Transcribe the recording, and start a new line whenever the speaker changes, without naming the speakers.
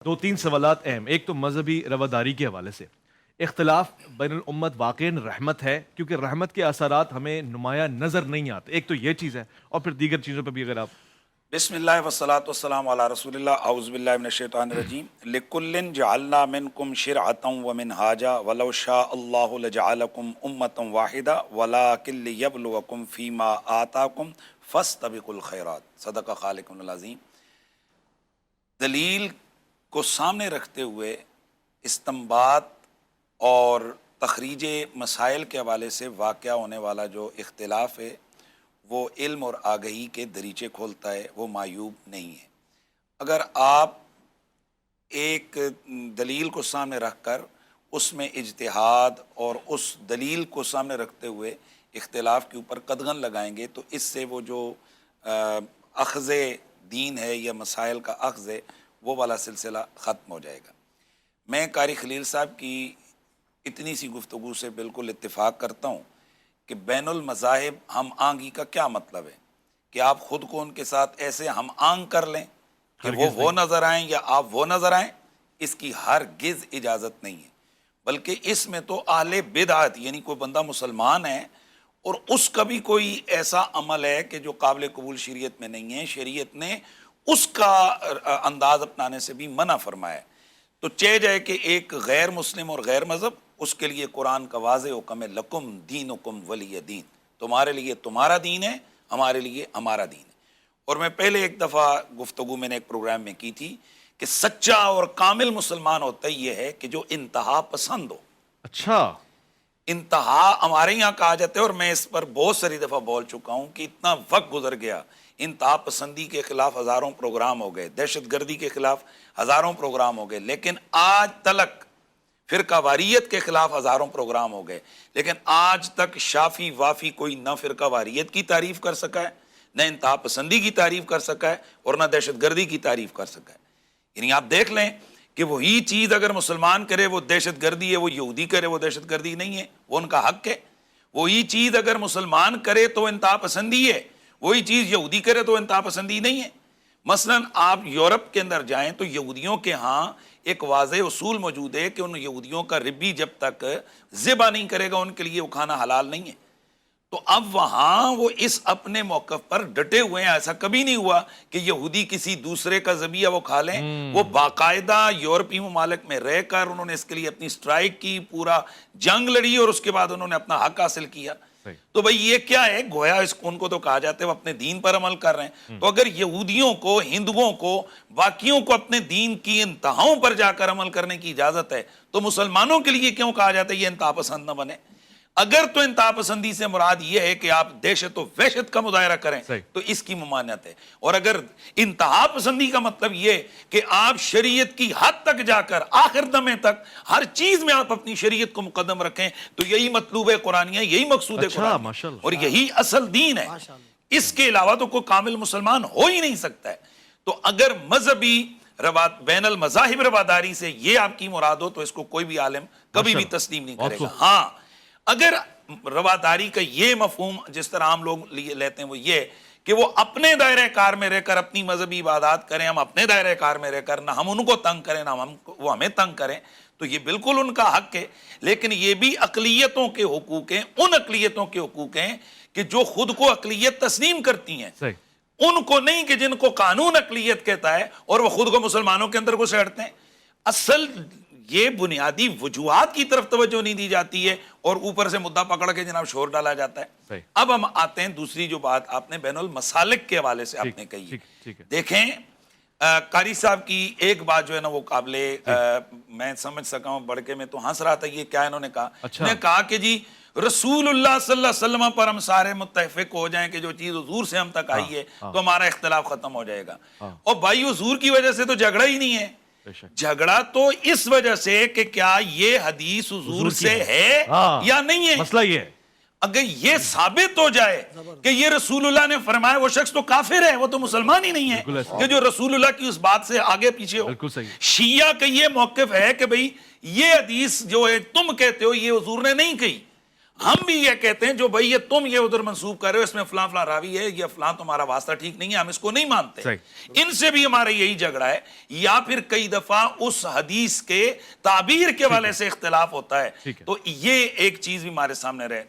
دو تین سوالات اہم، ایک تو مذہبی رواداری کے حوالے سے اختلاف بین الامت واقعی رحمت ہے، کیونکہ رحمت کے اثرات ہمیں نمایاں نظر نہیں آتے، ایک تو یہ چیز ہے، اور پھر دیگر چیزوں پہ بھی اگر آپ
بسم اللہ والصلاۃ والسلام علی رسول اللہ اعوذ باللہ من الشیطان الرجیم لکل جعلنا منکم شرعۃ ومنہاجا ولو شاء اللہ لجعلکم امۃ واحدہ ولکن لیبلوکم فیما آتاکم فاستبقوا الخیرات صدق خالقنا العظیم۔ دلیل کو سامنے رکھتے ہوئے استنباط اور تخریج مسائل کے حوالے سے واقع ہونے والا جو اختلاف ہے وہ علم اور آگہی کے دریچے کھولتا ہے، وہ معیوب نہیں ہے۔ اگر آپ ایک دلیل کو سامنے رکھ کر اس میں اجتہاد اور اس دلیل کو سامنے رکھتے ہوئے اختلاف کے اوپر قدغن لگائیں گے تو اس سے وہ جو اخذ دین ہے یا مسائل کا اخذ ہے وہ والا سلسلہ ختم ہو جائے گا۔ میں قاری خلیل صاحب کی اتنی سی گفتگو سے بالکل اتفاق کرتا ہوں کہ بین المذاہب ہم آنگی کا کیا مطلب ہے کہ آپ خود کو ان کے ساتھ ایسے ہم آنگ کر لیں کہ وہ نظر آئیں یا آپ وہ نظر آئیں، اس کی ہرگز اجازت نہیں ہے۔ بلکہ اس میں تو اہل بدعت یعنی کوئی بندہ مسلمان ہے اور اس کا بھی کوئی ایسا عمل ہے کہ جو قابل قبول شریعت میں نہیں ہے، شریعت نے اس کا انداز اپنانے سے بھی منع فرمایا ہے۔ تو چہ جائے کہ ایک غیر مسلم اور غیر مذہب، اس کے لیے قرآن کا واضح حکم ہے لکم دینکم ولی دین، تمہارے لیے تمہارا دین ہے، ہمارے لیے ہمارا دین ہے۔ اور میں پہلے ایک دفعہ گفتگو میں نے ایک پروگرام میں کی تھی کہ سچا اور کامل مسلمان ہوتا یہ ہے کہ جو انتہا پسند ہو۔
اچھا
انتہا ہمارے یہاں کہا جاتا ہے، اور میں اس پر بہت ساری دفعہ بول چکا ہوں کہ اتنا وقت گزر گیا، انتہا پسندی کے خلاف ہزاروں پروگرام ہو گئے، دہشت گردی کے خلاف ہزاروں پروگرام ہو گئے، لیکن آج تلک فرقہ واریت کے خلاف ہزاروں پروگرام ہو گئے، لیکن آج تک شافی وافی کوئی نہ فرقہ واریت کی تعریف کر سکا ہے، نہ انتہا پسندی کی تعریف کر سکا ہے، اور نہ دہشت گردی کی تعریف کر سکا ہے۔ یعنی آپ دیکھ لیں کہ وہی چیز اگر مسلمان کرے وہ دہشت گردی ہے، وہ یہودی کرے وہ دہشت گردی نہیں ہے، وہ ان کا حق ہے۔ وہی چیز اگر مسلمان کرے تو انتہا پسندی ہے، وہی چیز یہودی کرے تو انتہا پسندی نہیں ہے۔ مثلا آپ یورپ کے اندر جائیں تو یہودیوں کے ہاں ایک واضح اصول موجود ہے کہ ان یہودیوں کا ربی جب تک ذبح نہیں کرے گا ان کے لیے وہ کھانا حلال نہیں ہے۔ تو اب وہاں وہ اس اپنے موقف پر ڈٹے ہوئے ہیں، ایسا کبھی نہیں ہوا کہ یہودی کسی دوسرے کا ذبیحہ وہ کھا لیں۔ وہ باقاعدہ یورپی ممالک میں رہ کر انہوں نے اس کے لیے اپنی سٹرائک کی، پورا جنگ لڑی، اور اس کے بعد انہوں نے اپنا حق حاصل کیا۔ تو بھئی یہ کیا ہے؟ گویا ان کو تو کہا جاتا ہے وہ اپنے دین پر عمل کر رہے ہیں۔ تو اگر یہودیوں کو، ہندوؤں کو، باقیوں کو اپنے دین کی انتہاؤں پر جا کر عمل کرنے کی اجازت ہے تو مسلمانوں کے لیے کیوں کہا جاتا ہے یہ انتہا پسند نہ بنے؟ اگر تو انتہا پسندی سے مراد یہ ہے کہ آپ دہشت و وحشت کا مظاہرہ کریں تو اس کی ممانعت ہے، اور اگر انتہا پسندی کا مطلب یہ کہ آپ شریعت کی حد تک جا کر آخر دمے تک ہر چیز میں آپ اپنی شریعت کو مقدم رکھیں تو یہی مطلوب ہے قرآنیہ، یہی مقصود ہے قرآن، اور یہی اصل دین ہے۔ اس کے علاوہ تو کوئی کامل مسلمان ہو ہی نہیں سکتا ہے۔ تو اگر مذہبی بین المذاہب رواداری سے یہ آپ کی مراد ہو تو اس کو کوئی بھی عالم کبھی بھی تسلیم نہیں کرے گا۔ ہاں اگر رواداری کا یہ مفہوم جس طرح عام لوگ لیتے ہیں وہ یہ کہ وہ اپنے دائرہ کار میں رہ کر اپنی مذہبی عبادات کریں، ہم اپنے دائرہ کار میں رہ کر نہ ہم ان کو تنگ کریں نہ وہ ہمیں تنگ کریں، تو یہ بالکل ان کا حق ہے۔ لیکن یہ بھی اقلیتوں کے حقوق ہیں، ان اقلیتوں کے حقوق ہیں کہ جو خود کو اقلیت تسلیم کرتی ہیں، ان کو نہیں کہ جن کو قانون اقلیت کہتا ہے اور وہ خود کو مسلمانوں کے اندر گھسیٹتے ہیں۔ اصل یہ بنیادی وجوہات کی طرف توجہ نہیں دی جاتی ہے اور اوپر سے مدعا پکڑ کے جناب شور ڈالا جاتا ہے۔ اب ہم آتے ہیں دوسری جو بات آپ نے بین المسالک کے حوالے سے آپ نے کہی، دیکھیں قاری صاحب کی ایک بات جو ہے نا وہ قابل میں سمجھ سکا ہوں، بڑھ کے میں تو ہنس رہا تھا، یہ کیا انہوں نے کہا؟ انہوں نے کہا کہ جی رسول اللہ صلی اللہ علیہ وسلم پر ہم سارے متفق ہو جائیں کہ جو چیز حضور سے ہم تک آئی ہے تو ہمارا اختلاف ختم ہو جائے گا۔ اور بھائی حضور کی وجہ سے تو جھگڑا ہی نہیں ہے، جھگڑا تو اس وجہ سے کہ کیا یہ حدیث حضور سے ہے یا نہیں ہے۔
مسئلہ یہ ہے
اگر یہ ثابت ہو جائے کہ یہ رسول اللہ نے فرمایا، وہ شخص تو کافر ہے، وہ تو مسلمان ہی نہیں ہے کہ جو رسول اللہ کی اس بات سے آگے پیچھے ہو۔ شیعہ کا یہ موقف ہے کہ بھئی یہ حدیث جو ہے تم کہتے ہو یہ حضور نے نہیں کہی، ہم بھی یہ کہتے ہیں جو بھائی یہ تم یہ ادھر منسوب کر رہے ہو اس میں فلاں فلاں راوی ہے یہ فلاں تمہارا واسطہ ٹھیک نہیں ہے ہم اس کو نہیں مانتے
صحیح۔
ان سے بھی ہمارا یہی جھگڑا ہے یا پھر کئی دفعہ اس حدیث کے تعبیر کے والے سے اختلاف ہوتا ہے
ٹھیک ہے۔
تو یہ ایک چیز بھی ہمارے سامنے رہے